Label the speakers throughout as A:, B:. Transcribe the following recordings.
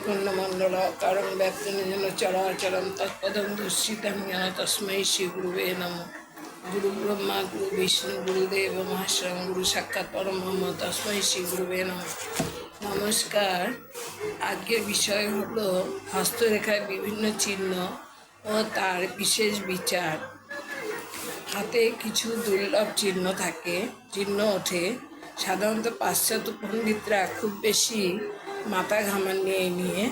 A: वक्रतुण्डमण्डलाकारं व्याप्तं येन चराचरं तत्पदं दर्शितं येन तस्मै श्रीगुरुवे नमः। गुरुब्रह्मा गुरुविष्णु गुरुदेव महेश्वरं गुरु साक्षात् परब्रह्म तस्मै श्रीगुरुवे नमः। नमस्कार। आजকের বিষয় হলো হস্তরেখায় বিভিন্ন চিহ্ন ও তার বিশেষ বিচার। হাতে কিছু দুর্লভ চিহ্ন ওঠে। সাধারণত পাশ্চাত্য পণ্ডিতরা খুব বেশি মাথা ঘামান নিয়ে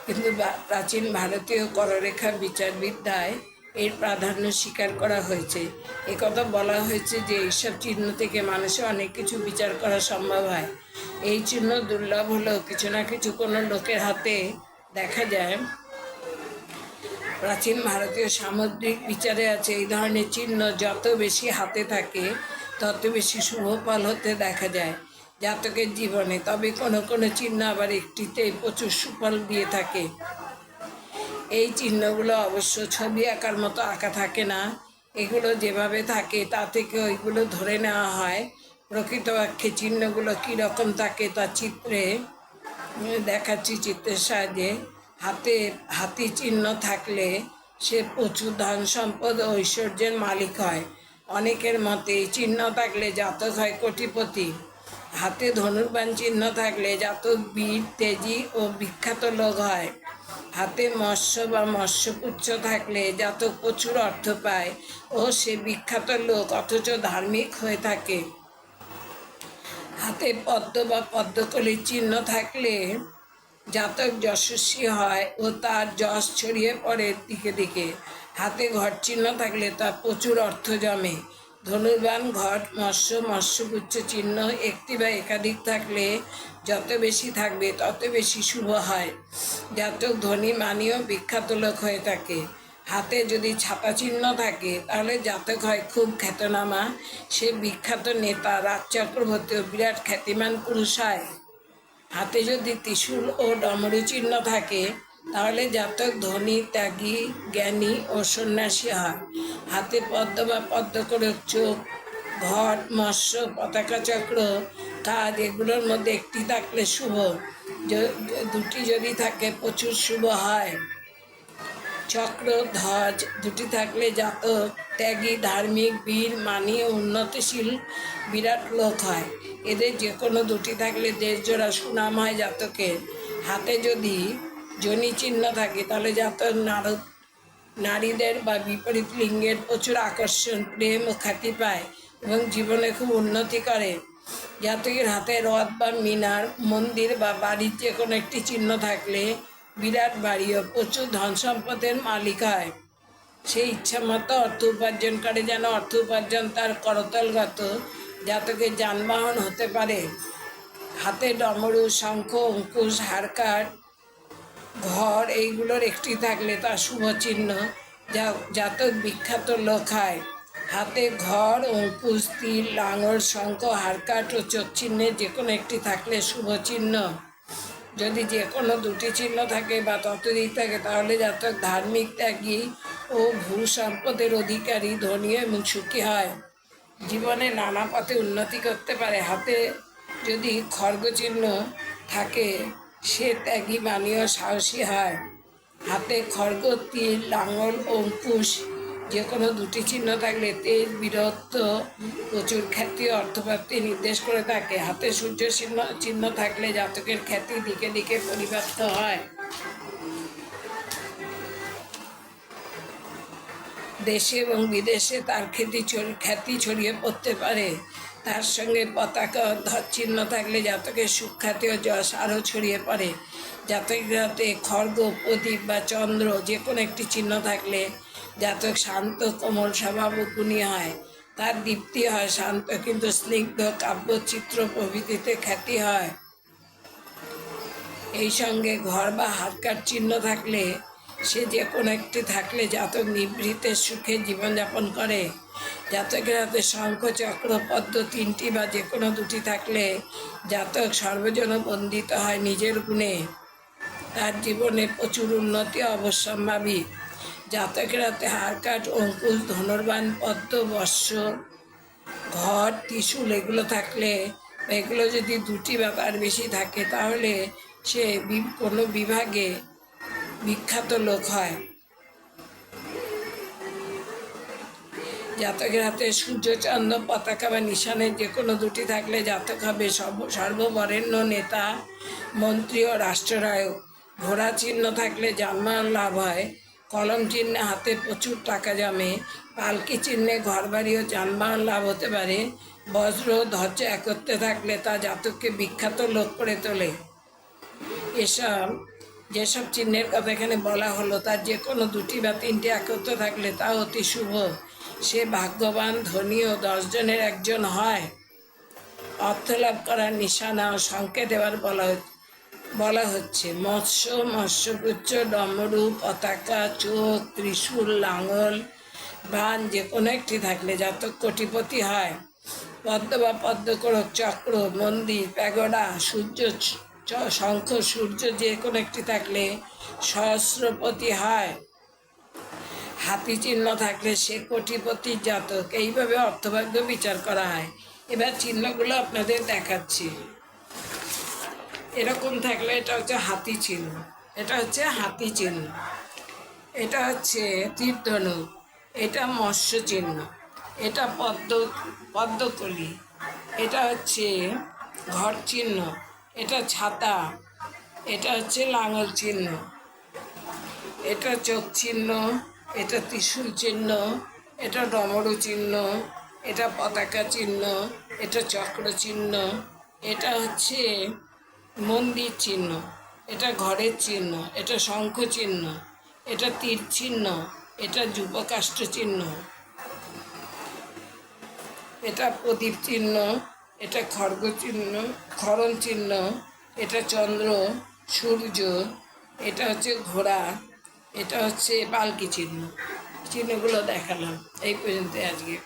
A: কিন্তু প্রাচীন ভারতীয় কররেখা বিচারবিদ্যায় এর প্রাধান্য স্বীকার করা হয়েছে। একথা বলা হয়েছে যে এইসব চিহ্ন থেকে মানুষের অনেক কিছু বিচার করা সম্ভব হয়। এই চিহ্ন দুর্লভ হলেও কিছু না কিছু কোনো লোকের হাতে দেখা যায়। প্রাচীন ভারতীয় সামুদ্রিক বিচারে আছে এই ধরনের চিহ্ন যত বেশি হাতে থাকে তত বেশি শুভ ফল হতে দেখা যায় জাতকের জীবনে। তবে কোনো কোনো চিহ্ন আবার একটিতে প্রচুর সুফল দিয়ে থাকে। এই চিহ্নগুলো অবশ্য ছবি আঁকার মতো আঁকা থাকে না। এগুলো যেভাবে থাকে তা থেকে ওইগুলো ধরে নেওয়া হয়। প্রকৃত বাক্যে চিহ্নগুলো কীরকম থাকে তা চিত্রে দেখাচ্ছি। চিত্রের সাহায্যে হাতি চিহ্ন থাকলে সে প্রচুর ধন সম্পদ ও ঐশ্বর্যের মালিক হয়। অনেকের মতে এই চিহ্ন থাকলে জাতক হয় কোটিপতি। হাতে ধনুর্বাণ চিহ্ন থাকলে জাতক বীর তেজি ও বিখ্যাত লোক হয়। হাতে মৎস্য বা মৎস্যপুচ্ছ থাকলে জাতক প্রচুর অর্থ পায় ও সে বিখ্যাত লোক অথচ ধার্মিক হয়ে থাকে। হাতে পদ্ম বা পদ্মকলির চিহ্ন থাকলে জাতক যশস্বী হয় ও তার যশ ছড়িয়ে পড়ে দিকে দিকে। হাতে ঘট চিহ্ন থাকলে তার প্রচুর অর্থ জমে। ধনুর্বাণ ঘট মৎস্যপুচ্ছ চিহ্ন একটি বা একাধিক থাকলে যত বেশি থাকবে তত বেশি শুভ হয়। জাতক ধনী মানীয় বিখ্যাত লোক হয়ে থাকে। হাতে যদি ছাতা চিহ্ন থাকে তাহলে জাতক হয় খুব খ্যাতনামা। সে বিখ্যাত নেতা রাজ চক্রবর্তী ও বিরাট খ্যাতিমান পুরুষ হয়। হাতে যদি ত্রিশূল ও ডমরু চিহ্ন থাকে তাহলে জাতক ধনী ত্যাগী জ্ঞানী ও সন্ন্যাসী হয়। হাতে পদ্ম বা পদ্মকরক চোখ ঘট মৎস্য পতাকা চক্র কাজ এগুলোর মধ্যে একটি থাকলে শুভ। দুটি যদি থাকে প্রচুর শুভ হয়। চক্র ধ্বজ দুটি থাকলে জাতক ত্যাগী ধার্মিক বীর মানী ও উন্নতিশীল বিরাট লোক হয়। এদের যে কোনো দুটি থাকলে দেশজোড়া সুনাম হয় জাতকের। হাতে যদি যোনি চিহ্ন থাকে তাহলে জাতক নারীদের বা বিপরীত লিঙ্গের প্রচুর আকর্ষণ প্রেম ও খ্যাতি পায় এবং জীবনে খুব উন্নতি করে। জাতকের হাতে রথ বা মিনার মন্দির বা বাড়ির যে কোনো একটি চিহ্ন থাকলে বিরাট বাড়ি ও প্রচুর ধন সম্পদের মালিক হয়। সে ইচ্ছা মতো অর্থ উপার্জন করে, যেন অর্থ উপার্জন তার করতলগত। জাতকের যানবাহন হতে পারে। হাতে ডমরু শঙ্খ অঙ্কুশ হারকার ঘর এইগুলোর একটি থাকলে তার শুভ চিহ্ন। জাতক বিখ্যাত লোক হয়। হাতে ঘর অঙ্কুশ তীর লাঙল শঙ্খ হারকাট ও চোখ চিহ্নের যে কোনো একটি থাকলে শুভ চিহ্ন। যদি যে কোনো দুটি চিহ্ন থাকে বা ততোধিক থাকে তাহলে জাতক ধার্মিক ত্যাগী ও ভূ সম্পদের অধিকারী ধনী এবং সুখী হয়। জীবনে নানা পথে উন্নতি করতে পারে। হাতে যদি খড়গ চিহ্ন থাকে সে ত্যাগী মানীয় সাহসী হয়। হাতে খড়গ তীর লাঙল অঙ্কুশ যে কোনো দুটি চিহ্ন থাকলে তেজ বীরত্ব প্রচুর খ্যাতি অর্থপ্রাপ্তি নির্দেশ করে থাকে। হাতে সূর্য চিহ্ন থাকলে জাতকের খ্যাতি দিকে দিকে পরিব্যাপ্ত হয়। দেশে এবং বিদেশে তার খ্যাতি ছড়িয়ে পড়তে পারে। তার সঙ্গে পতাকা ধ্বজ চিহ্ন থাকলে জাতকের সুখ্যাতি ও যশ আরও ছড়িয়ে পড়ে। জাতকের হাতে খড়গ প্রদীপ বা চন্দ্র যে কোনো একটি চিহ্ন থাকলে জাতক শান্ত কোমল স্বভাব ও গুণী হয়। তার দীপ্তি হয় শান্ত কিন্তু স্নিগ্ধ কাব্যচিত্র প্রভৃতিতে খ্যাতি হয়। এই সঙ্গে ঘর বা হাতকার চিহ্ন থাকলে সে যে কোনো একটি থাকলে জাতক নিভৃতে সুখে জীবনযাপন করে। জাতকের হাতে শঙ্খ চক্র পদ্ম তিনটি বা যে কোনো দুটি থাকলে জাতক সর্বজন বন্দিত হয় নিজের গুণে। তার জীবনে প্রচুর উন্নতি অবশ্যম্ভাবী। জাতকের হাতে হারকাট অঙ্কুশ ধনুর্বাণ পদ্ম বর্ষ ঘর ত্রিশূল এগুলো থাকলে এগুলো যদি দুটি বা তার বেশি থাকে তাহলে সে কোনো বিভাগে বিখ্যাত লোক হয়। জাতকের হাতে সূর্য চন্দ্র পতাকা বা নিশানের যে কোনো দুটি থাকলে জাতক হবে সর্ববরেণ্য নেতা, মন্ত্রী ও রাষ্ট্রনায়ক। ঘোড়া চিহ্ন থাকলে যানবাহন লাভ হয়। কলম চিহ্নে হাতে প্রচুর টাকা জমে। পালকি চিহ্নে ঘরবাড়ি ও যানবাহন লাভ হতে পারে। বজ্র ধ্বজা একত্রে থাকলে তা জাতককে বিখ্যাত লোক করে তোলে। যেসব চিহ্নের কথা এখানে বলা হলো তার যে কোনো দুটি বা তিনটি একত্র থাকলে তা অতি শুভ। সে ভাগ্যবান, ধনী ও 10 জনের একজন হয়। অর্থ লাভ করার নিশানা ও সংকেত এবার বলা হচ্ছে। মৎস্যপুচ্ছ, ডমরু, পতাকা, চোখ, ত্রিশূল, লাঙল, বান যে কোনো একটি থাকলে জাতক কোটিপতি হয়। পদ্ম বা পদ্মকোরক, চক্র, মন্দির, প্যাগোডা, শঙ্খ, সূর্য যে কোনো একটি থাকলে সহস্রপতি হয়। হাতি চিহ্ন থাকলে সে কোটিপতির জাতক। এইভাবে অর্থভাগ্য বিচার করা হয়। এবার চিহ্নগুলো আপনাদের দেখাচ্ছি। এরকম থাকলে এটা হচ্ছে হাতি চিহ্ন, এটা হচ্ছে হাতি চিহ্ন, এটা হচ্ছে তীরধনুক, এটা মৎস্য চিহ্ন, এটা পদ্মকলি, এটা হচ্ছে ঘর চিহ্ন, এটা ছাতা, এটা হচ্ছে লাঙল চিহ্ন, এটা চোখ চিহ্ন, এটা ত্রিশূল চিহ্ন, এটা ডমরু চিহ্ন, এটা পতাকা চিহ্ন, এটা চক্র চিহ্ন, এটা হচ্ছে মন্দির চিহ্ন, এটা ঘরের চিহ্ন, এটা শঙ্খ চিহ্ন, এটা তীর চিহ্ন, এটা যুবকাষ্ঠ চিহ্ন, এটা প্রদীপ চিহ্ন, এটা খড়গ চিহ্ন, খরণ চিহ্ন, এটা চন্দ্র, সূর্য, এটা হচ্ছে ঘোড়া, এটা হচ্ছে পালকি চিহ্ন। চিহ্নগুলো দেখালাম। এই পর্যন্ত আজকে।